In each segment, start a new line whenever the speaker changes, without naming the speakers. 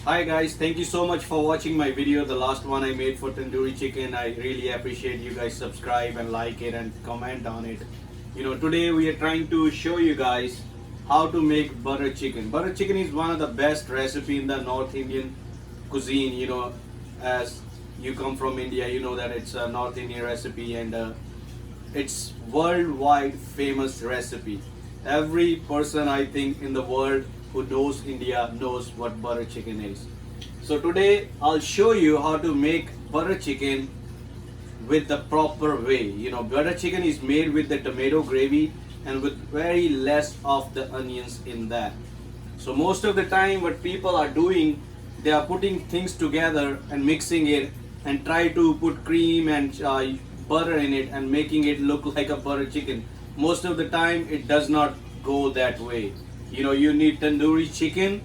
Hi guys, thank you so much for watching my video, the last one I made for tandoori chicken. I really appreciate you guys subscribe and like it and comment on it. Today we are trying to show you guys how to make butter chicken. Butter chicken is one of the best recipe in the North Indian cuisine. As you come from India, you know that it's a North Indian recipe and it's worldwide famous recipe. Every person I think in the world who knows India knows what butter chicken is. So today I'll show you how to make butter chicken with the proper way. Butter chicken is made with the tomato gravy and with very less of the onions in that. So most of the time what people are doing, they are putting things together and mixing it and try to put cream and butter in it and making it look like a butter chicken. Most of the time it does not go that way. You need tandoori chicken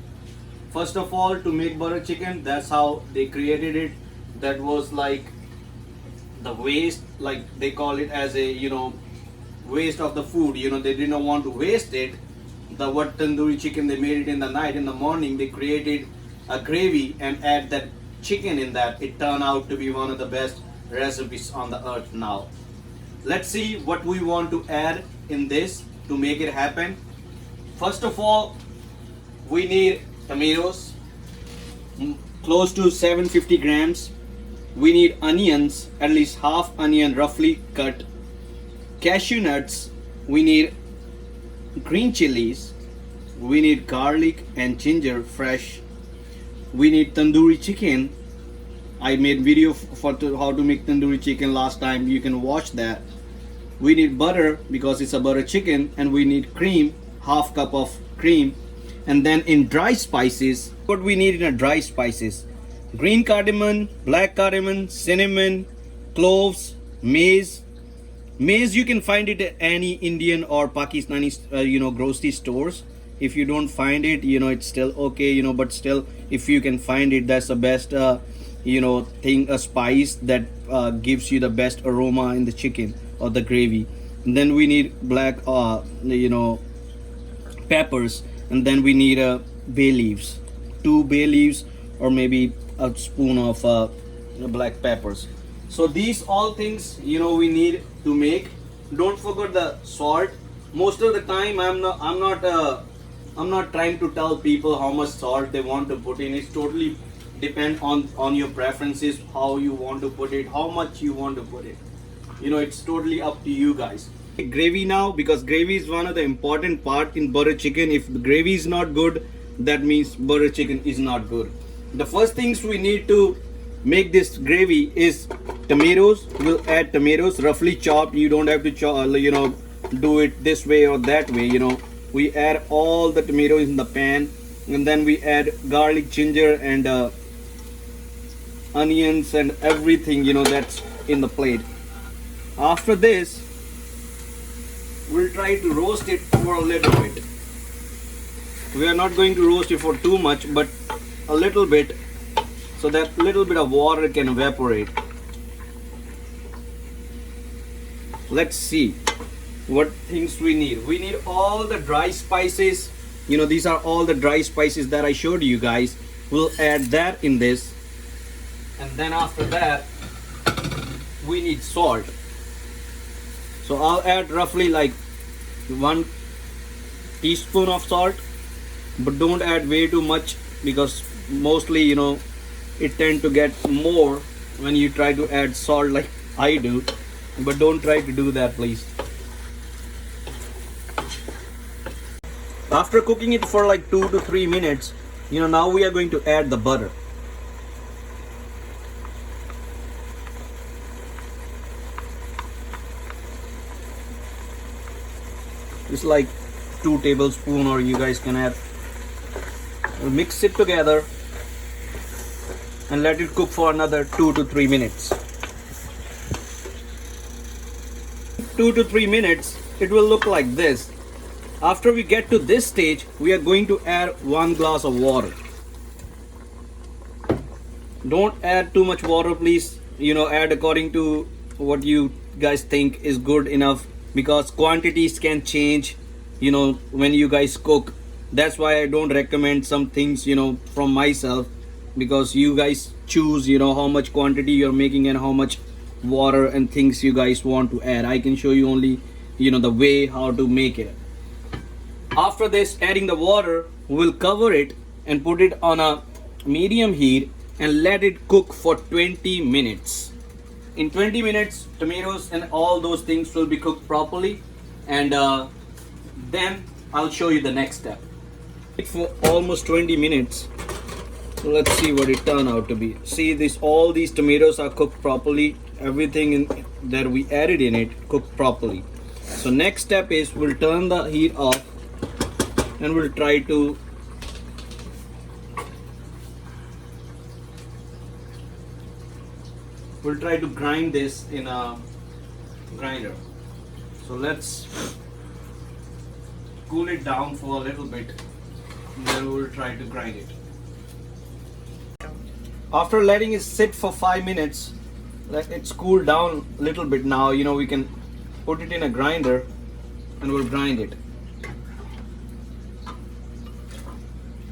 first of all to make butter chicken. That's how they created it. That was like the waste, like they call it as a waste of the food. They didn't want to waste it. The what tandoori chicken, they made it in the night. In the morning they created a gravy and add that chicken in that. It turned out to be one of the best recipes on the earth now. Let's see what we want to add in this to make it happen. First of all, we need tomatoes, close to 750 grams. We need onions, at least half onion roughly cut. Cashew nuts. We need green chilies. We need garlic and ginger fresh. We need tandoori chicken. I made video for how to make tandoori chicken last time. You can watch that. We need butter because it's a butter chicken, and we need cream, half cup of cream. And then in dry spices, what we need in a dry spices: green cardamom, black cardamom, cinnamon, cloves, mace. Mace you can find it at any Indian or Pakistani grocery stores. If you don't find it, it's still okay, but still if you can find it, that's the best thing, a spice that gives you the best aroma in the chicken or the gravy. And then we need black peppers, and then we need bay leaves, 2 bay leaves, or maybe a spoon of black peppers. So these all things we need to make. Don't forget the salt. Most of the time I'm not trying to tell people how much salt they want to put in. It's totally depend on your preferences, how you want to put it, how much you want to put it. It's totally up to you guys. Gravy now, because gravy is one of the important part in butter chicken. If the gravy is not good, that means butter chicken is not good. The first things we need to make this gravy is tomatoes. We'll add tomatoes roughly chopped. You don't have to chop, do it this way or that way. We add all the tomatoes in the pan, and then we add garlic, ginger, and onions and everything that's in the plate. After this, we'll try to roast it for a little bit. We are not going to roast it for too much, but a little bit, so that little bit of water can evaporate. Let's see what things we need. We need all the dry spices. These are all the dry spices that I showed you guys. We'll add that in this, and then after that we need salt. So I'll add roughly like 1 teaspoon of salt, but don't add way too much, because mostly it tend to get more when you try to add salt like I do, but don't try to do that, please. After cooking it for like 2 to 3 minutes, now we are going to add the butter. It's like 2 tablespoons, or you guys can add. We'll mix it together and let it cook for another 2 to 3 minutes. 2 to 3 minutes, it will look like this. After we get to this stage, we are going to add 1 glass of water. Don't add too much water, please. Add according to what you guys think is good enough, because quantities can change when you guys cook. That's why I don't recommend some things from myself. because you guys choose, you know, how much quantity you're making and how much water and things you guys want to add. I can show you only, you know, the way how to make it. After this, adding the water, we'll cover it and put it on a medium heat and let it cook for 20 minutes. In 20 minutes, tomatoes and all those things will be cooked properly, and then I'll show you the next step. For almost 20 minutes. So let's see what it turned out to be. See, this, all these tomatoes are cooked properly. Everything that we added in it cooked properly. So next step is we'll turn the heat off and we'll try to grind this in a grinder. So let's cool it down for a little bit, and then we'll try to grind it. After letting it sit for 5 minutes, let it cool down a little bit. Now, you know, we can put it in a grinder and we'll grind it.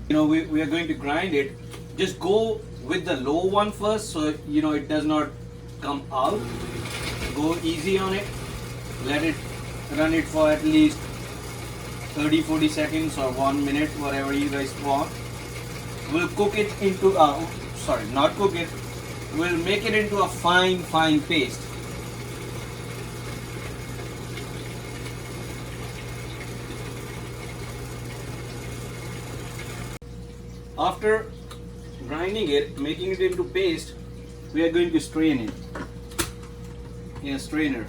You know, we are going to grind it. Just go with the low one first, so you know it does not come out. Go easy on it. Let it run it for at least 30-40 seconds or 1 minute, whatever you guys want. We'll cook it into not cook it, we'll make it into a fine paste. After grinding it, making it into paste, we are going to strain it in a strainer.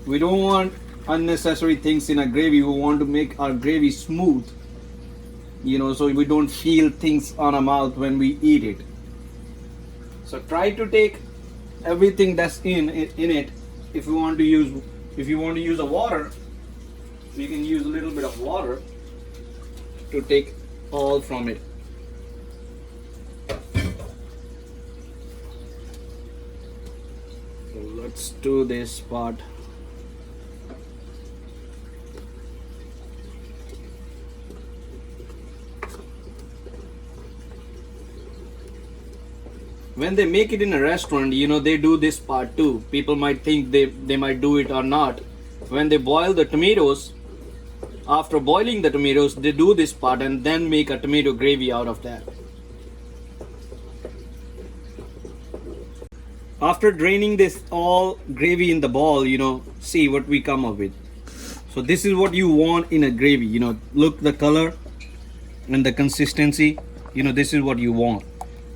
We don't want unnecessary things in a gravy. We want to make our gravy smooth, you know, so we don't feel things on our mouth when we eat it. So try to take everything that's in it. If you want to use a water, you can use a little bit of water to take all from it. So let's do this part. When they make it in a restaurant, you know, they do this part too. People might think they might do it or not. When they boil the tomatoes, after boiling the tomatoes, they do this part and then make a tomato gravy out of that. After draining this all gravy in the bowl, you know, see what we come up with. So this is what you want in a gravy, you know, look the color and the consistency, you know, this is what you want.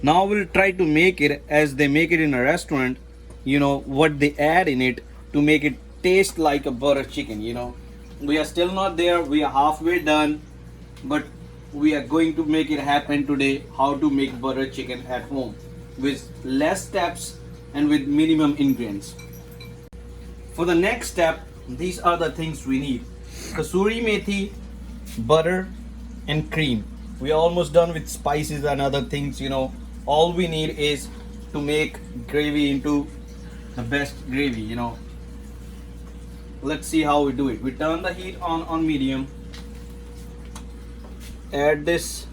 Now we'll try to make it as they make it in a restaurant, you know, what they add in it to make it taste like a butter chicken, you know. We are still not there, we are halfway done, but we are going to make it happen today, how to make butter chicken at home with less steps and with minimum ingredients. For the next step, these are the things we need: kasuri methi, butter and cream. We are almost done with spices and other things, you know. All we need is to make gravy into the best gravy, you know. Let's see how we do it. We turn the heat on medium, add this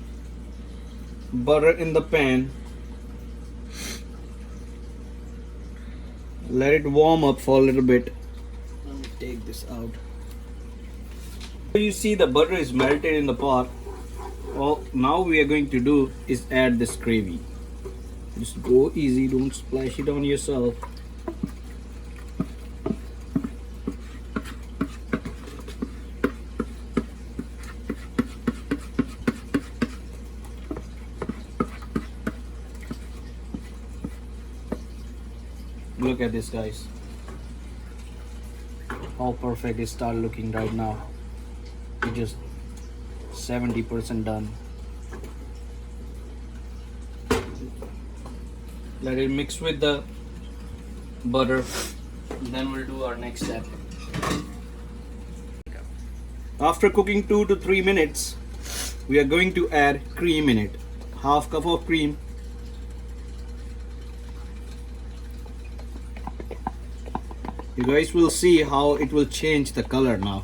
butter in the pan, let it warm up for a little bit. Let me take this out. You see the butter is melted in the pot. Well, now we are going to do is add this gravy. Just go easy, don't splash it on yourself. Look at this, guys. How perfect it started looking right now. It just 70% done. Let it mix with the butter, then we'll do our next step. After cooking 2 to 3 minutes, we are going to add cream in it. Half cup of cream. You guys will see how it will change the color now.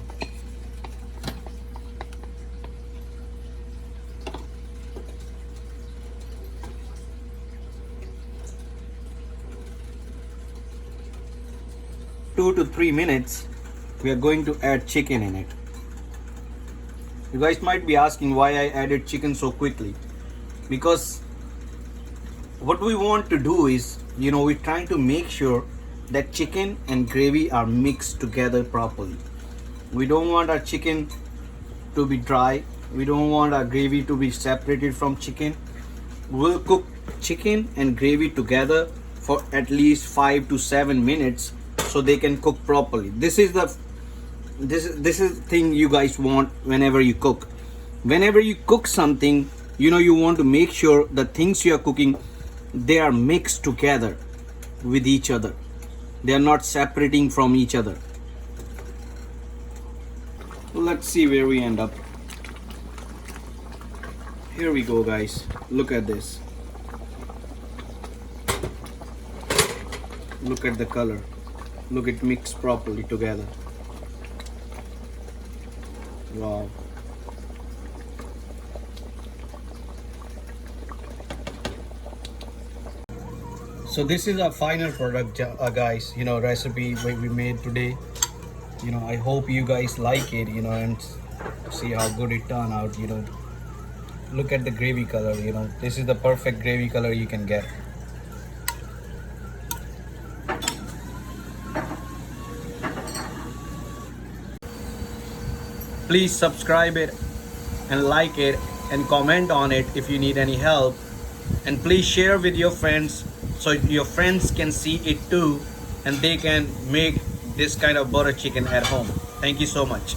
2 to 3 minutes, we are going to add chicken in it. You guys might be asking why I added chicken so quickly. Because what we want to do is, we're trying to make sure that chicken and gravy are mixed together properly. We don't want our chicken to be dry. We don't want our gravy to be separated from chicken. We'll cook chicken and gravy together for at least 5 to 7 minutes so they can cook properly. This is the thing you guys want whenever you cook. Whenever you cook something, you want to make sure the things you are cooking, they are mixed together with each other. They are not separating from each other. Let's see where we end up. Here we go, guys. Look at this. Look at the color. Look, it mixed properly together. Wow. So this is our final product, guys. Recipe we made today. I hope you guys like it. And see how good it turned out. Look at the gravy color. This is the perfect gravy color you can get. Please subscribe it and like it and comment on it if you need any help. And please share with your friends so your friends can see it too and they can make this kind of butter chicken at home. Thank you so much.